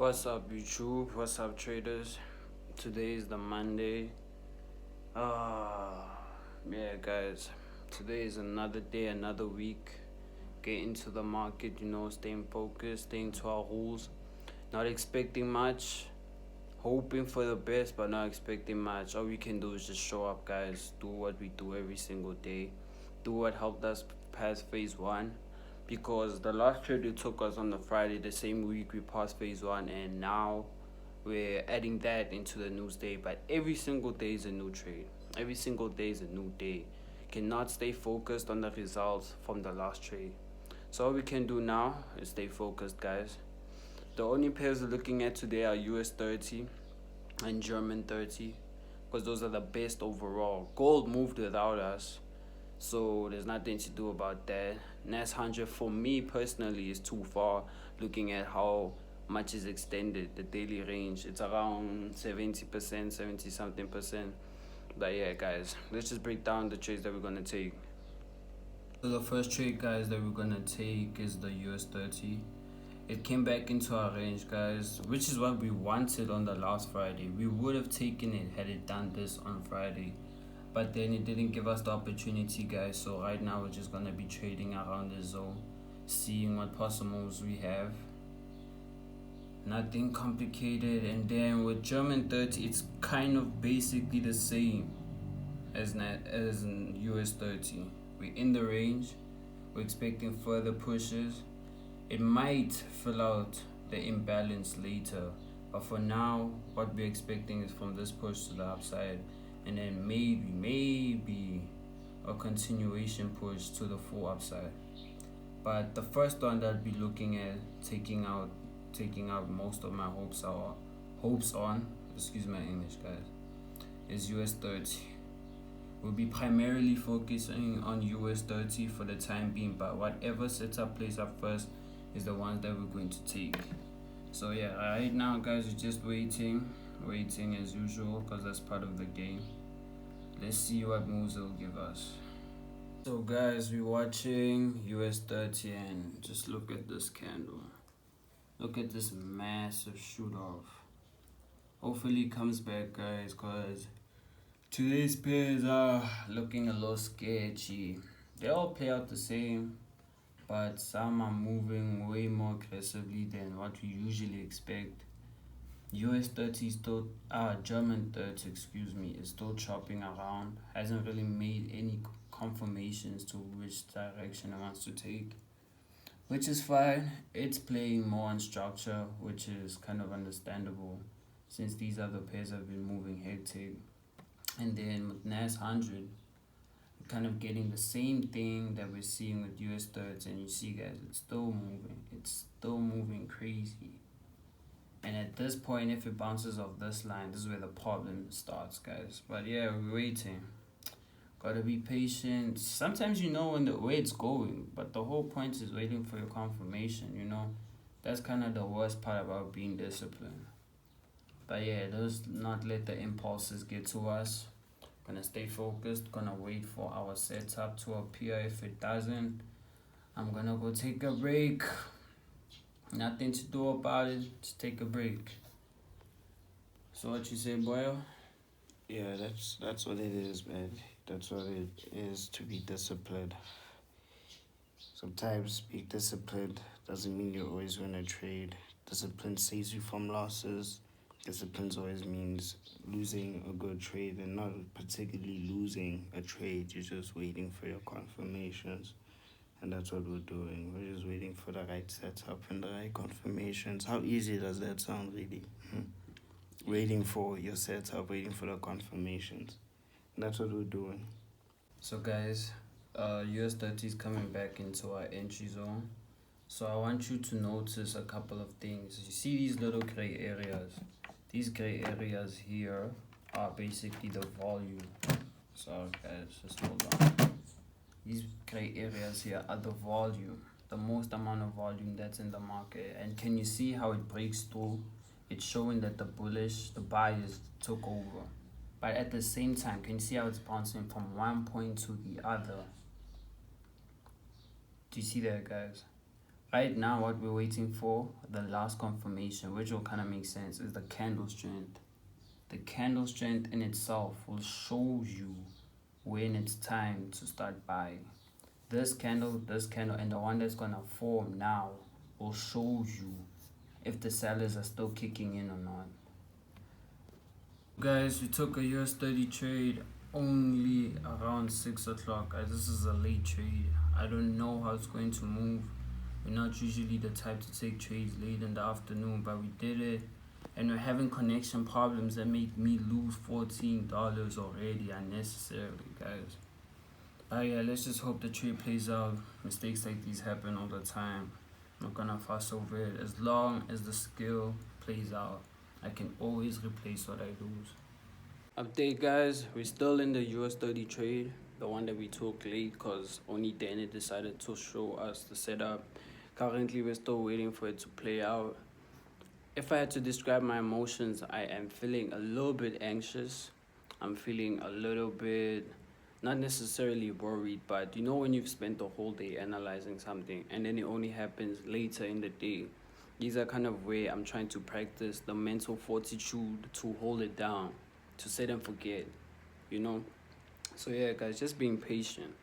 What's up, YouTube? What's up, traders? Today is the Monday. Yeah, guys. Today is another day, another week. Get into the market, staying focused, staying to our rules. Not expecting much. Hoping for the best, but not expecting much. All we can do is just show up, guys. Do what we do every single day. Do what helped us pass phase one. Because the last trade it took us on the Friday, the same week we passed phase one, and now we're adding that into the news day. But every single day is a new trade. Every single day is a new day. Cannot stay focused on the results from the last trade. So all we can do now is stay focused, guys. The only pairs we're looking at today are US 30 and German 30, because those are the best overall. Gold moved without us, so there's nothing to do about that. NAS 100 for me personally is too far, looking at how much is extended, the daily range. It's around 70%, 70 something percent. But yeah, guys, let's just break down the trades that we're going to take. So the first trade, guys, that we're going to take is the US 30. It came back into our range, guys, which is what we wanted on the last Friday. We would have taken it had it done this on Friday, but then it didn't give us the opportunity, guys. So right now we're just gonna be trading around the zone, seeing what possibles we have. Nothing complicated. And then with German 30, it's kind of basically the same as in US 30. We're in the range. We're expecting further pushes. It might fill out the imbalance later, but for now, what we're expecting is from this push to the upside, and then maybe a continuation push to the full upside. But the first one that I'll be looking at taking out most of my hopes on, excuse my English, guys, is US 30. We'll be primarily focusing on US 30 for the time being, but whatever setup plays up first is the ones that we're going to take. So yeah, right now, guys, we're just waiting as usual, because that's part of the game. Let's see what moves it'll give us. So guys, we're watching US 30, and just look at this candle. Look at this massive shoot off. Hopefully it comes back, guys, because today's pairs are looking a little sketchy. They all play out the same, but some are moving way more aggressively than what we usually expect. US 30 is still, German 30, excuse me, is still chopping around. Hasn't really made any confirmations to which direction it wants to take, which is fine. It's playing more on structure, which is kind of understandable since these other pairs have been moving hectic. And then with NAS 100, kind of getting the same thing that we're seeing with US 30, and you see, guys, it's still moving crazy. And at this point, if it bounces off this line, this is where the problem starts, guys. But yeah, we're waiting. Gotta be patient. Sometimes you know where it's going, but the whole point is waiting for your confirmation. That's kind of the worst part about being disciplined. But yeah, let's not let the impulses get to us. Gonna stay focused, gonna wait for our setup to appear. If it doesn't, I'm gonna go take a break. Nothing to do about it, just take a break. So what you say, boy? Yeah, that's what it is, man. That's what it is to be disciplined. Sometimes being disciplined doesn't mean you're always going to trade. Discipline saves you from losses. Discipline always means losing a good trade, and not particularly losing a trade. You're just waiting for your confirmations. And that's what we're doing. We're just waiting for the right setup and the right confirmations. How easy does that sound, really? Waiting for your setup, waiting for the confirmations. And that's what we're doing. So guys, US 30 is coming back into our entry zone. So I want you to notice a couple of things. You see these little gray areas. These gray areas here are basically the volume. So guys, just hold on. These gray areas here are the volume, the most amount of volume that's in the market. And can you see how it breaks through? It's showing that the buyers took over. But at the same time, can you see how it's bouncing from one point to the other? Do you see that, guys? Right now, what we're waiting for, the last confirmation, which will kind of make sense, is the candle strength. The candle strength in itself will show you when it's time to start buying. This candle, and the one that's gonna form now will show you if the sellers are still kicking in or not. Guys, we took a US 30 trade only around 6 o'clock. This is a late trade. I don't know how it's going to move. We're not usually the type to take trades late in the afternoon, but we did it. And we're having connection problems that make me lose $14 already unnecessarily, guys. But yeah, let's just hope the trade plays out. Mistakes like these happen all the time. I'm not gonna fuss over it. As long as the skill plays out, I can always replace what I lose. Update, guys, we're still in the US 30 trade, the one that we took late because only then it decided to show us the setup. Currently, we're still waiting for it to play out. If I had to describe my emotions, I am feeling a little bit anxious. I'm feeling a little bit, not necessarily worried, but you know when you've spent the whole day analyzing something and then it only happens later in the day. These are kind of where I'm trying to practice the mental fortitude to hold it down, to set and forget, you know. So yeah, guys, just being patient.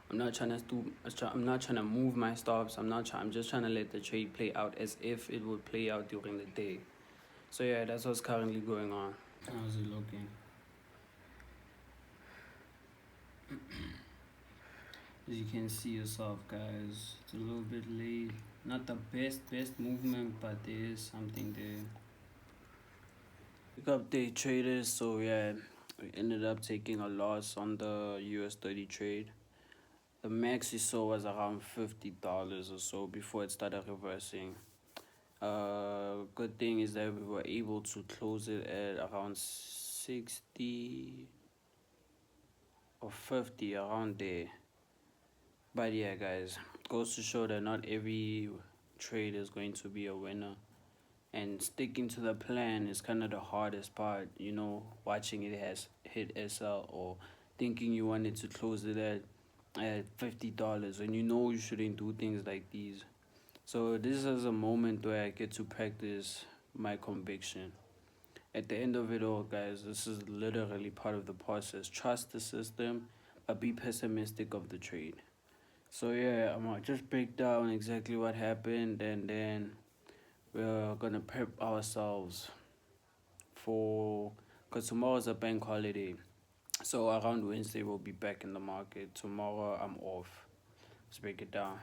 I'm not trying to move my stops. I'm just trying to let the trade play out as if it would play out during the day. So yeah, that's what's currently going on. How's it looking? As you can see yourself, guys, it's a little bit late. Not the best movement, but there is something there. Pick up day traders. So yeah, we ended up taking a loss on the US 30 trade. The max we saw was around $50 or so before it started reversing. Good thing is that we were able to close it at around 60 or 50, around there. But yeah, guys, goes to show that not every trade is going to be a winner, and sticking to the plan is kind of the hardest part, you know, watching it has hit SL or thinking you wanted to close it at $50 when you know you shouldn't do things like these. So this is a moment where I get to practice my conviction. At the end of it all, guys, this is literally part of the process. Trust the system, but be pessimistic of the trade. So yeah, I'm gonna just break down exactly what happened, and then we're gonna prep ourselves for, because tomorrow's a bank holiday. So around Wednesday we'll be back in the market. Tomorrow I'm off. Let's break it down.